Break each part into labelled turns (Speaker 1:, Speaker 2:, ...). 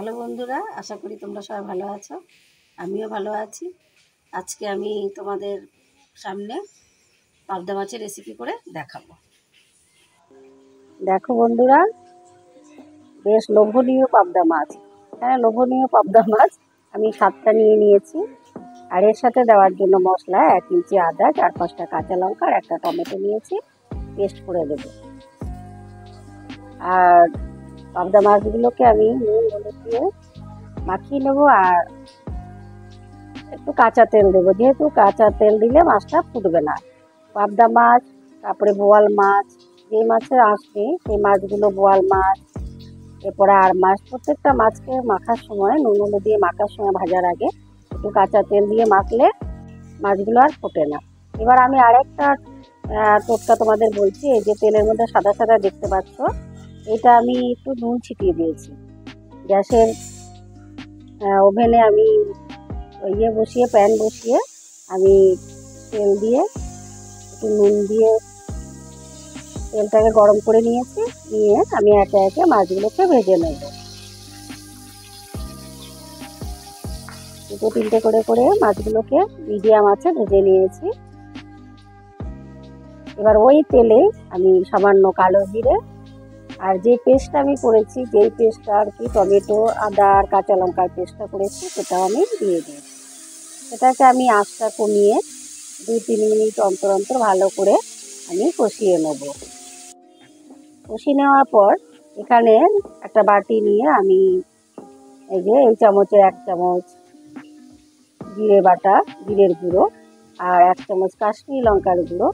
Speaker 1: Hello বন্ধুরা, আশা করি তোমরা সবাই ভালো আছো। আমিও ভালো আছি। আজকে আমি তোমাদের সামনে পাবদা মাছের রেসিপি করে দেখাবো। দেখো বন্ধুরা, বেশ লোভনীয় পাবদা মাছ। হ্যাঁ, লোভনীয় পাবদা মাছ আমি 7টা নিয়ে নিয়েছি। আর এর সাথে দেওয়ার জন্য মশলা 1 ইঞ্চি আদা, 4-5টা কাঁচা লঙ্কা আর একটা টমেটো নিয়েছি, পেস্ট করে দেব। আর পাবদা মাছগুলোকে আমি নুন হলুদ দিয়ে মাখিয়ে নেবো আর একটু কাঁচা তেল দেবো, যেহেতু কাঁচা তেল দিলে মাছটা ফুটবে না। পাবদা মাছ, তারপরে বোয়াল মাছ, যে মাছের আসবে সেই মাছগুলো, বোয়াল মাছ, এরপরে আর মাছ, প্রত্যেকটা মাছকে মাখার সময় নুন হলুদ দিয়ে মাখার সময় ভাজার আগে একটু কাঁচা তেল দিয়ে মাখলে মাছগুলো আর ফোটে না। এবার আমি আরেকটা টোটকা তোমাদের বলছি। এই যে তেলের মধ্যে সাদা সাদা দেখতে পাচ্ছ, এটা আমি একটু নুন ছিটিয়ে দিয়েছি। গ্যাসের ওভেনে আমি প্যান বসিয়ে আমি তেল দিয়ে একটু নুন দিয়ে তেলটাকে গরম করে নিয়েছি। নিয়ে আমি একে একে মাছগুলোকে ভেজে নেব। 2-3টে করে মাছগুলোকে মিডিয়াম আঁচে ভেজে নিয়েছি। এবার ওই তেলে আমি সামান্য কালো জিরে আর যে পেস্টটা আমি করেছি, যেই পেস্টটা আর কি টমেটো, আদা আর কাঁচা লঙ্কার পেস্টটা করেছি, সেটাও আমি দিয়ে দিয়েছি। এটাকে আমি আঁচটা কমিয়ে 2-3 মিনিট অন্তর অন্তর ভালো করে আমি কষিয়ে নেব। কষিয়ে নেওয়ার পর এখানে একটা বাটি নিয়ে আমি এই চামচে 1 চামচ জিরে বাটা, জিরের গুঁড়ো, আর 1 চামচ কাশ্মীরি লঙ্কার গুঁড়ো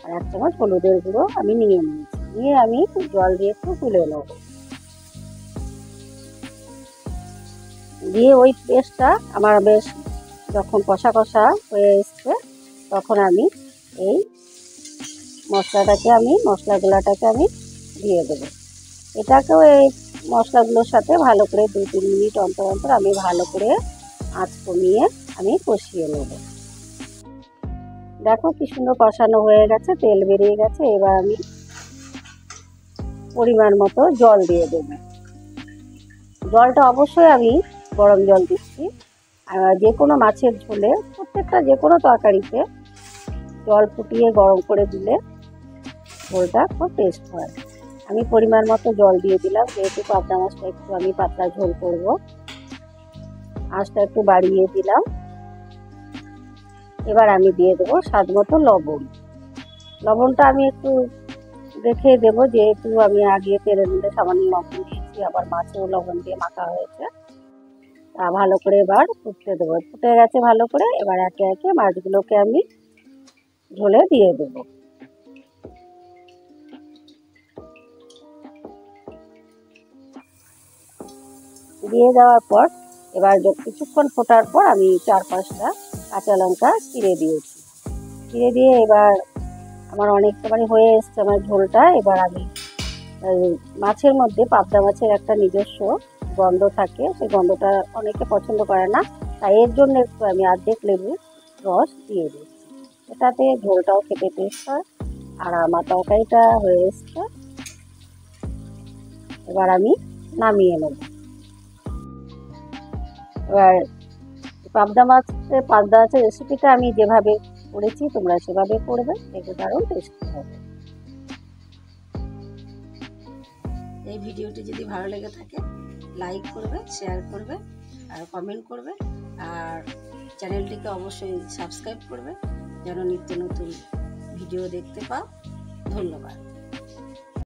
Speaker 1: আর 1 চামচ হলুদের গুঁড়ো আমি নিয়ে নিয়েছি। নিয়ে আমি জল দিয়ে একটু তুলে নেব। দিয়ে ওই পেস্টটা আমার বেশ যখন কষা কষা হয়ে এসছে, তখন আমি এই মশলাগুলোটাকে আমি দিয়ে দেবো। এটাকেও এই মশলাগুলোর সাথে ভালো করে 2-3 মিনিট অন্তর অন্তর আমি ভালো করে আঁচ কমিয়ে আমি কষিয়ে নেব। দেখো কি সুন্দর কষানো হয়ে গেছে, তেল বেরিয়ে গেছে। এবার আমি পরিমাণ মতো জল দিয়ে দেব। জলটা অবশ্যই আমি গরম জল দিচ্ছি। যে কোনো মাছের ঝোলে, প্রত্যেকটা যে কোনো তরকারিতে জল ফুটিয়ে গরম করে দিলে ঝোলটা খুব টেস্ট হয়। আমি পরিমাণ মতো জল দিয়ে দিলাম, যেহেতু পাবদা মাছটা একটু আমি পাতলা ঝোল করব। আঁচটা একটু বাড়িয়ে দিলাম। এবার আমি দিয়ে দেবো স্বাদ মতো লবণ। লবণটা আমি একটু দেখে দেবো, যেহেতু আমি আগে তেলের মধ্যে সামান্য লবণ দিয়েছি, আবার মাছেও লবণ দিয়ে মাখা হয়েছে। তা ভালো করে এবার ফুটতে দেবো। ফুটে গেছে ভালো করে। এবার একে একে মাছগুলোকে আমি ঝোলে দিয়ে দেবো। দিয়ে দেওয়ার পর এবার কিছুক্ষণ ফোটার পর আমি 4-5টা কাঁচা লঙ্কা চিড়ে দিয়েছি। চিড়ে দিয়ে এবার আমার অনেকটা হয়ে এসছে আমার ঝোলটা। এবার আমি মাছের মধ্যে, পাবদা মাছের একটা নিজস্ব গন্ধ থাকে, সেই গন্ধটা অনেকে পছন্দ করে না, তাই এর জন্য একটু আমি অর্ধেক লেবুর রস দিয়ে দিচ্ছি। এটাতে ঝোলটাও খেতে টেস্ট হয়। আর আমার তরকারিটা হয়ে এসছে। এবার আমি নামিয়ে নেব। এবার পাবদা মাছের রেসিপিটা আমি যেভাবে করেছি তোমরা সেভাবে করবে, দেখবে দারুণ টেস্টি হবে। এই ভিডিওটি যদি ভালো লেগে থাকে, লাইক করবে, শেয়ার করবে আর কমেন্ট করবে। আর চ্যানেলটিকে অবশ্যই সাবস্ক্রাইব করবে, যেন নিত্য নতুন ভিডিও দেখতে পাও। ধন্যবাদ।